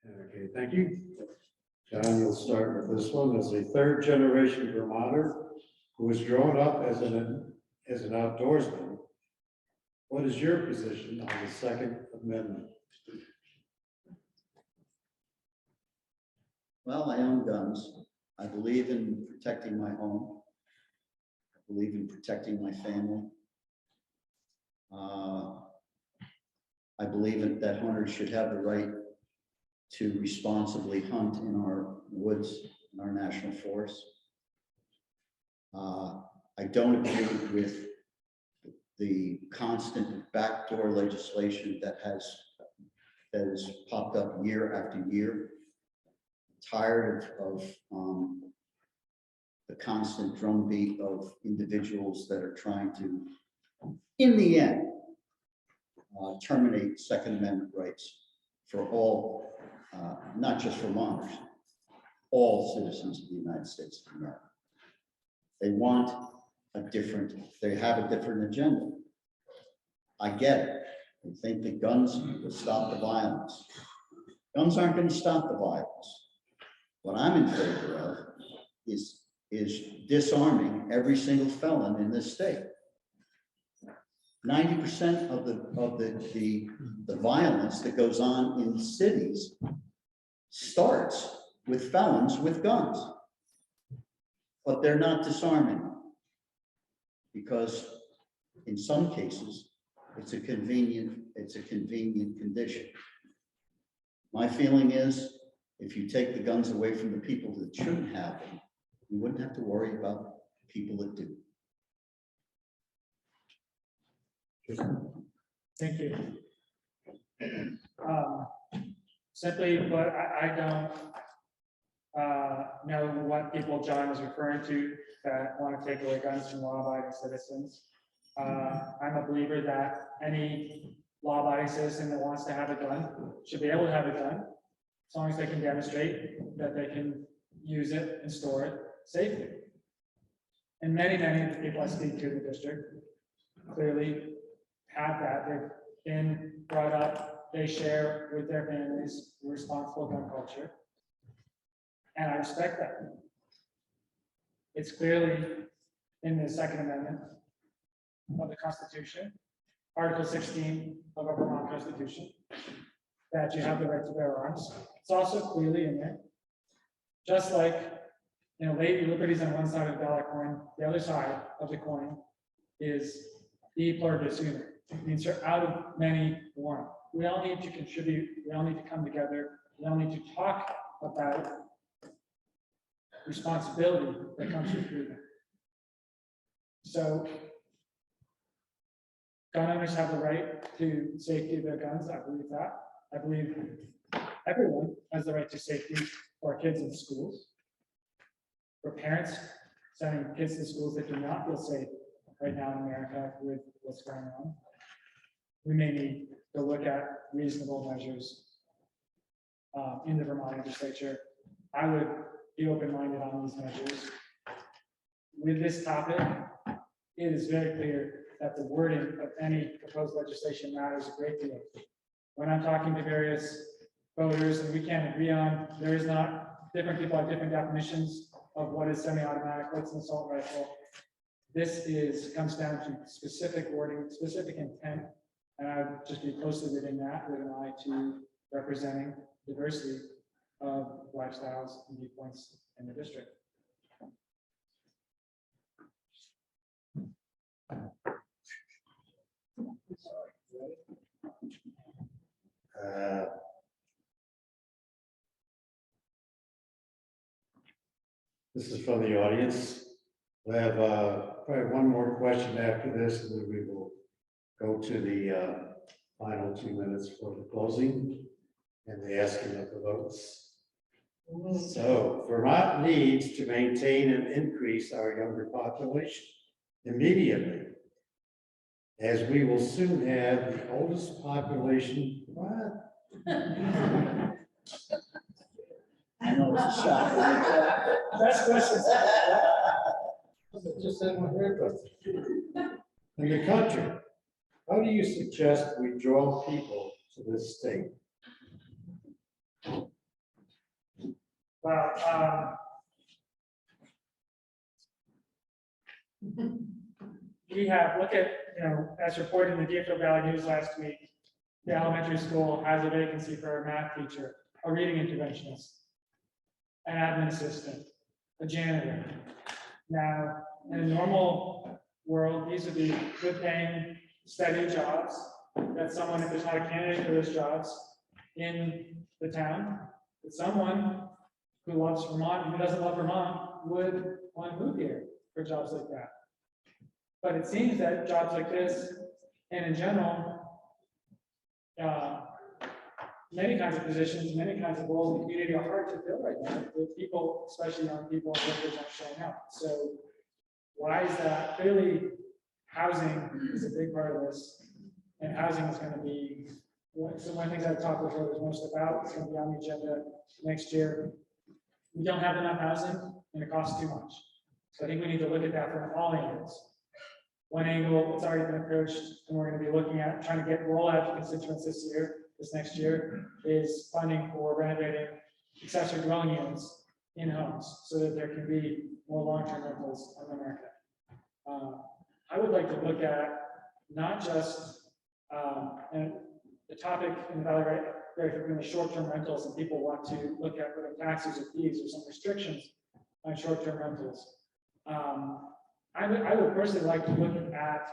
Okay, thank you. John, you'll start with this one. As a third generation Vermonter who was grown up as an outdoorsman, what is your position on the Second Amendment? Well, I own guns. I believe in protecting my home. I believe in protecting my family. I believe that hunters should have the right to responsibly hunt in our woods, in our national forests. I don't agree with the constant backdoor legislation that has popped up year after year. Tired of the constant drumbeat of individuals that are trying to, in the end, terminate Second Amendment rights for all, not just Vermonters, all citizens of the United States of America. They want they have a different agenda. I get it. They think that guns will stop the violence. Guns aren't going to stop the violence. What I'm in favor of is disarming every single felon in this state. 90% of the violence that goes on in cities starts with felons with guns, but they're not disarming them because in some cases it's a convenient condition. My feeling is, if you take the guns away from the people that shouldn't have them, you wouldn't have to worry about people that do. Thank you. Simply put, I don't know what people John is referring to that want to take away guns from law-abiding citizens. I'm a believer that any law-abiding citizen that wants to have a gun should be able to have a gun, as long as they can demonstrate that they can use it and store it safely. And many of the people I speak to in the district clearly have that. They've been brought up, they share with their families the responsible gun culture. And I respect that. It's clearly in the Second Amendment of the Constitution, Article 16 of our Vermont Constitution, that you have the right to bear arms. It's also clearly in there. Just like, Lady Liberty's on one side of the dollar coin, the other side of the coin is e pluribus unum. It means you're out of many one. We all need to contribute. We all need to come together. We all need to talk about responsibility that comes with freedom. So, gun owners have the right to safety of their guns. I believe that. I believe everyone has the right to safety for our kids in schools. For parents sending kids to schools that do not feel safe right now in America with what's going on, we may need to look at reasonable measures in the Vermont legislature. I would be open-minded on these measures. With this topic, it is very clear that the wording of any proposed legislation matters a great deal. When I'm talking to various voters and we can't agree on, there is not, different people have different definitions of what is semi-automatic, what's an assault rifle. This comes down to specific wording, specific intent, and I would just be closely within that with an eye to representing diversity of lifestyles and viewpoints in the district. This is from the audience. We have probably one more question after this, and then we will go to the final 2 minutes for the closing and the asking of the votes. So Vermont needs to maintain and increase our younger population immediately, as we will soon have the oldest population. What? I know it's a shock. That's questions. Just said my hair in the country. How do you suggest we draw people to this state? Well, we have, look at, as reported in the Deerfield Valley News last week, the elementary school has a vacancy for a math teacher, a reading interventionist, an admin assistant, a janitor. Now, in a normal world, these would be good paying, steady jobs that someone, if there's not a candidate for those jobs in the town, that someone who loves Vermont, who doesn't love Vermont, would want to move here for jobs like that. But it seems that jobs like this, and in general, many kinds of positions, many kinds of roles in the community are hard to fill right now. With people, especially young people, workers aren't showing up. So why is that? Clearly, housing is a big part of this, and housing is going to be one of the things I've talked with her most about. It's going to be on the agenda next year. We don't have enough housing, and it costs too much. So I think we need to look at that from all angles. One angle, it's already been approached, and we're going to be looking at trying to get rollout to constituents this next year, is funding for renovating accessory dwelling units in homes so that there can be more long-term rentals in America. I would like to look at not just, and the topic in the Valley very frequently short-term rentals, and people want to look at putting taxes or fees or some restrictions on short-term rentals. I would personally like to look at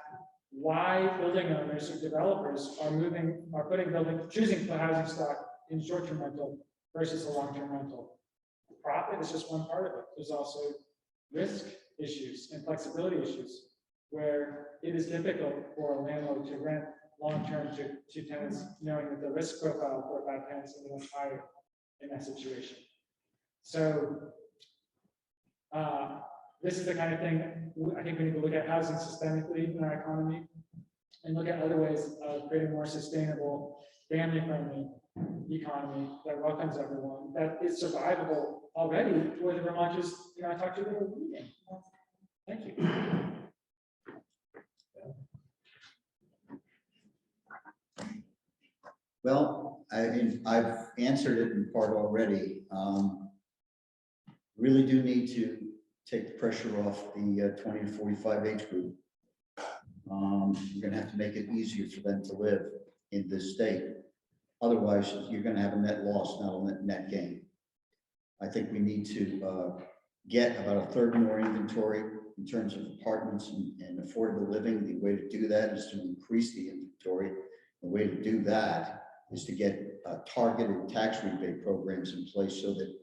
why building owners or developers are choosing to put housing stock in short-term rental versus a long-term rental. Profit is just one part of it. There's also risk issues and flexibility issues where it is difficult for a landlord to rent long-term to tenants, knowing that the risk profile for bad tenants is much higher in that situation. So this is the kind of thing I think we need to look at housing systemically in our economy and look at other ways of creating a more sustainable, family-friendly economy that welcomes everyone, that is survivable already where the Vermonters, I talked to them were leaving. Thank you. Well, I've answered it in part already. Really do need to take the pressure off the 20 to 45 age group. You're going to have to make it easier for them to live in this state. Otherwise, you're going to have a net loss, not a net gain. I think we need to get about a third more inventory in terms of apartments and affordable living. The way to do that is to increase the inventory. The way to do that is to get targeted tax rebate programs in place so that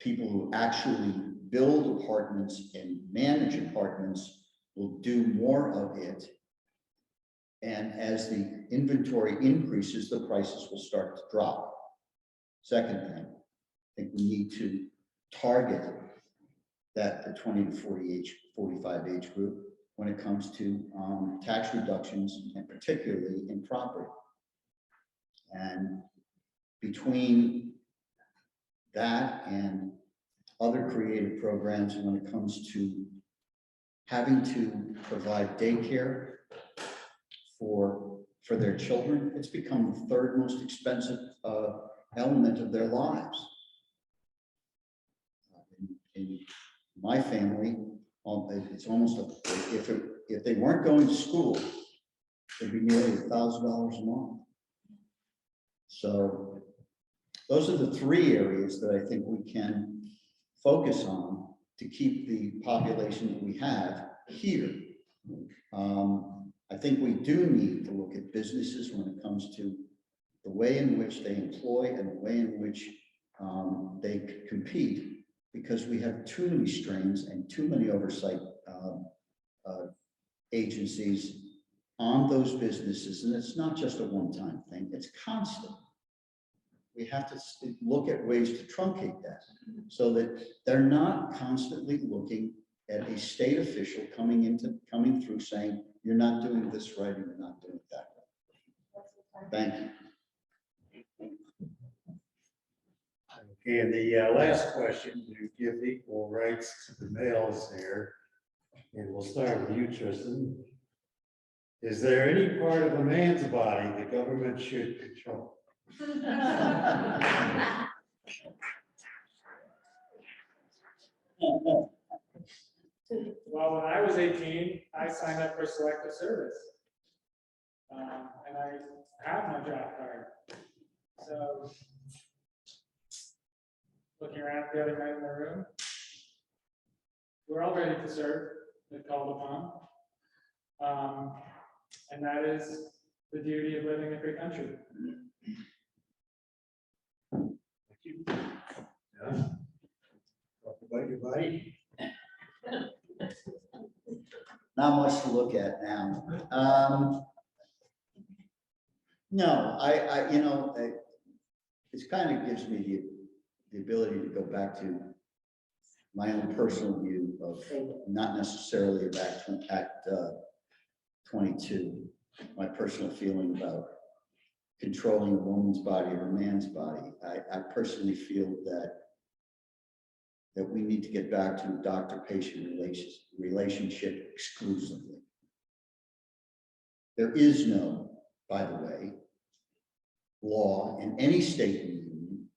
people who actually build apartments and manage apartments will do more of it. And as the inventory increases, the prices will start to drop. Second thing, I think we need to target the 20 to 45 age group when it comes to tax reductions, and particularly in property. And between that and other creative programs, when it comes to having to provide daycare for their children, it's become the third most expensive element of their lives. In my family, it's almost if they weren't going to school, it'd be nearly $1,000 a month. So those are the three areas that I think we can focus on to keep the population that we have here. I think we do need to look at businesses when it comes to the way in which they employ and the way in which they compete, because we have too many strains and too many oversight agencies on those businesses. And it's not just a one-time thing, it's constant. We have to look at ways to truncate that so that they're not constantly looking at a state official coming through saying, you're not doing this right and you're not doing it that way. Thank you. Okay, and the last question, to give equal rights to the males here, and we'll start with you, Tristan. Is there any part of a man's body the government should control? Well, when I was 18, I signed up for selective service. And I have my draft card. So, looking around the other night in the room, we're all ready to serve if called upon. And that is the duty of living in a free country. Yeah. Talk about your body. Not much to look at now. No, it kind of gives me the ability to go back to my own personal view of not necessarily of Act 22, my personal feeling about controlling a woman's body or a man's body. I personally feel that we need to get back to doctor-patient relationship exclusively. There is no, by the way, law in any state in the union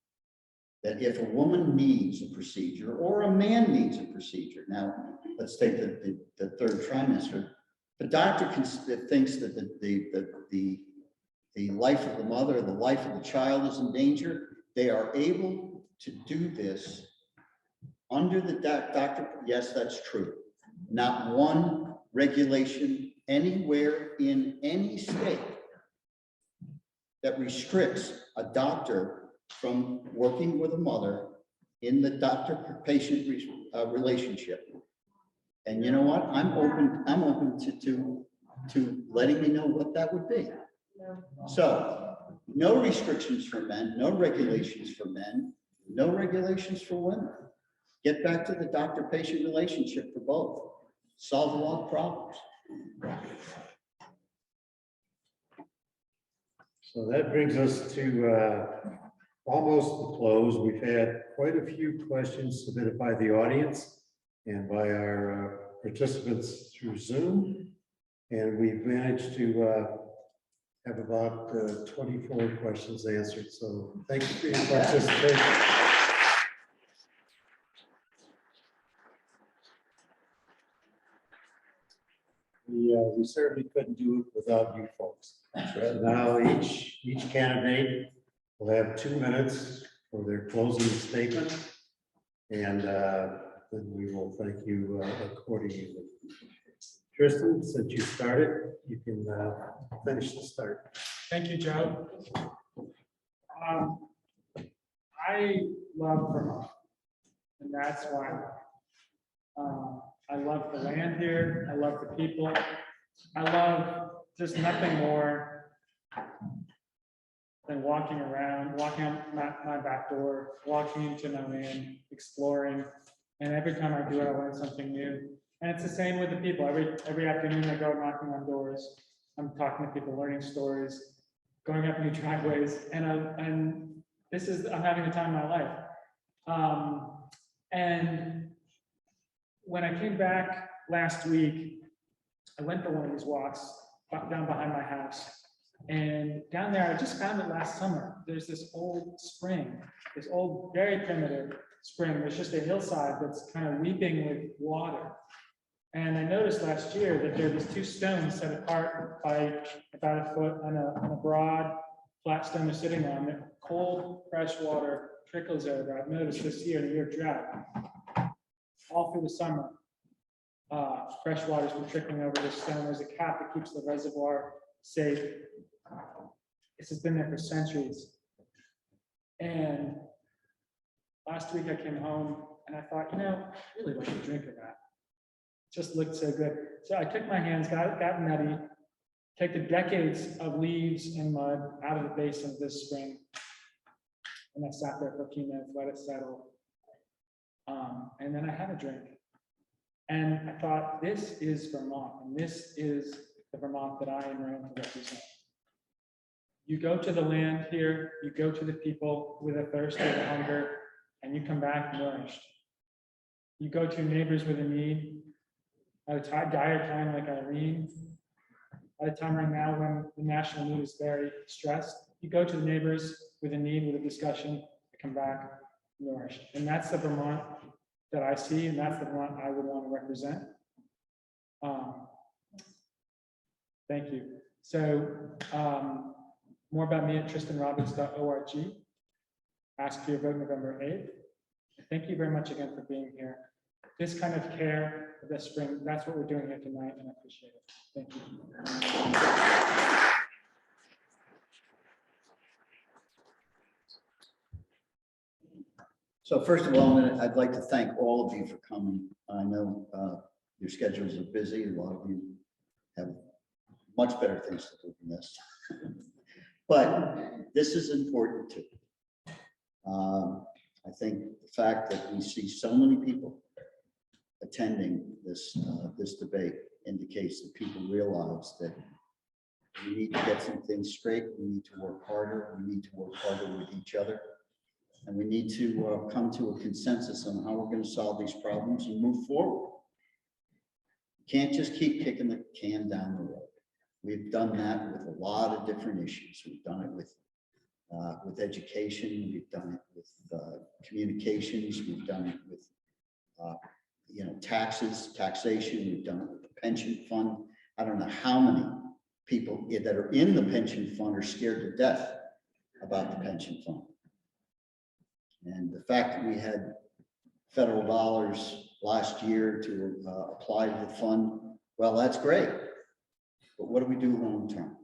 that if a woman needs a procedure or a man needs a procedure, now let's take the third trimester, the doctor thinks that the life of the mother, the life of the child is in danger, they are able to do this under the doctor. Yes, that's true. Not one regulation anywhere in any state that restricts a doctor from working with a mother in the doctor-patient relationship. And you know what? I'm open to letting me know what that would be. So, no restrictions for men, no regulations for men, no regulations for women. Get back to the doctor-patient relationship for both. Solve a lot of problems. So that brings us to almost the close. We've had quite a few questions submitted by the audience and by our participants through Zoom. And we've managed to have about 24 questions answered. So thank you for your participation. We certainly couldn't do it without you folks. So now each candidate will have 2 minutes for their closing statement. And then we will thank you accordingly. Tristan, since you started, you can finish the start. Thank you, Joe. I love Vermont, and that's why. I love the land here. I love the people. I love just nothing more than walking around, walking out my back door, walking into my land, exploring. And every time I do it, I learn something new. And it's the same with the people. Every afternoon I go knocking on doors. I'm talking to people, learning stories, going up new driveways. And I'm having the time of my life. And when I came back last week, I went for one of these walks down behind my house. And down there, I just found it last summer. There's this old spring, this old, very primitive spring. There's just a hillside that's kind of weeping with water. And I noticed last year that there were these two stones set apart by about a foot on a broad, flat stone they're sitting on. That cold, fresh water trickles over. I've noticed this year, the year of drought, all through the summer, fresh water's been trickling over this stone. There's a cap that keeps the reservoir safe. This has been there for centuries. And last week I came home and I thought, I really like a drink of that. It just looked so good. So I took my hands, got nutty, took the decades of leaves and mud out of the basin of this spring. And I sat there for a few minutes, let it settle. And then I had a drink. And I thought, this is Vermont, and this is the Vermont that I am running to represent. You go to the land here, you go to the people with a thirst and a hunger, and you come back nourished. You go to neighbors with a need, at a dire time like Irene, at a time right now when the national mood is very stressed. You go to the neighbors with a need, with a discussion, and come back nourished. And that's the Vermont that I see, and that's the one I would want to represent. Thank you. So more about me at tristanroberts.org. Ask for your vote November 8th. Thank you very much again for being here. This kind of care for this spring, that's what we're doing here tonight, and I appreciate it. Thank you. So first of all, I'd like to thank all of you for coming. I know your schedules are busy. A lot of you have much better things to do than this. But this is important too. I think the fact that we see so many people attending this debate indicates that people realize that we need to get some things straight. We need to work harder. We need to work harder with each other. And we need to come to a consensus on how we're going to solve these problems and move forward. Can't just keep kicking the can down the road. We've done that with a lot of different issues. We've done it with education. We've done it with communications. We've done it with taxes, taxation. We've done it with the pension fund. I don't know how many people that are in the pension fund are scared to death about the pension fund. And the fact that we had federal dollars last year to apply to the fund, well, that's great. But what do we do long term?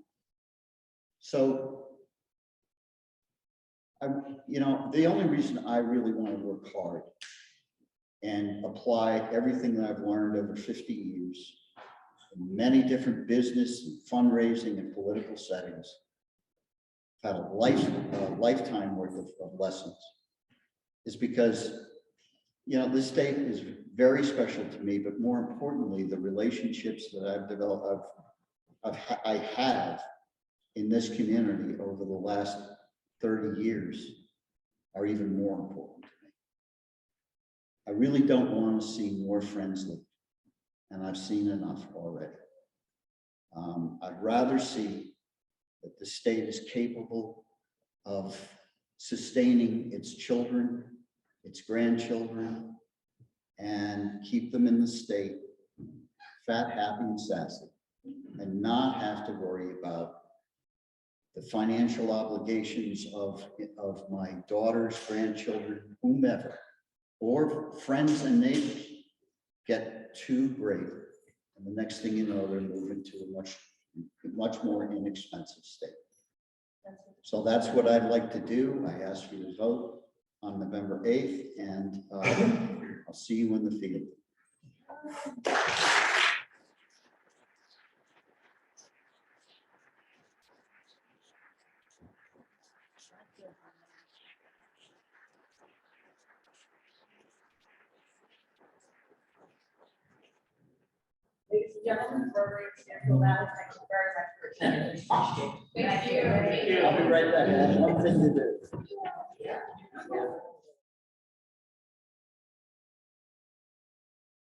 So, the only reason I really want to work hard and apply everything that I've learned over 50 years in many different business and fundraising and political settings, I've had a lifetime worth of lessons, is because, this state is very special to me, but more importantly, the relationships that I've developed, I have in this community over the last 30 years are even more important to me. I really don't want to see more friends leave, and I've seen enough already. I'd rather see that the state is capable of sustaining its children, its grandchildren, and keep them in the state fat, happy, and sassy, and not have to worry about the financial obligations of my daughters, grandchildren, whomever, or friends and neighbors get too great. And the next thing you know, they're moving to a much more inexpensive state. So that's what I'd like to do. I ask for your vote on November 8th, and I'll see you in the field. Ladies and gentlemen, we're ready to schedule that. Thank you very much for attending. Thank you. I'll be right back. I have one thing to do.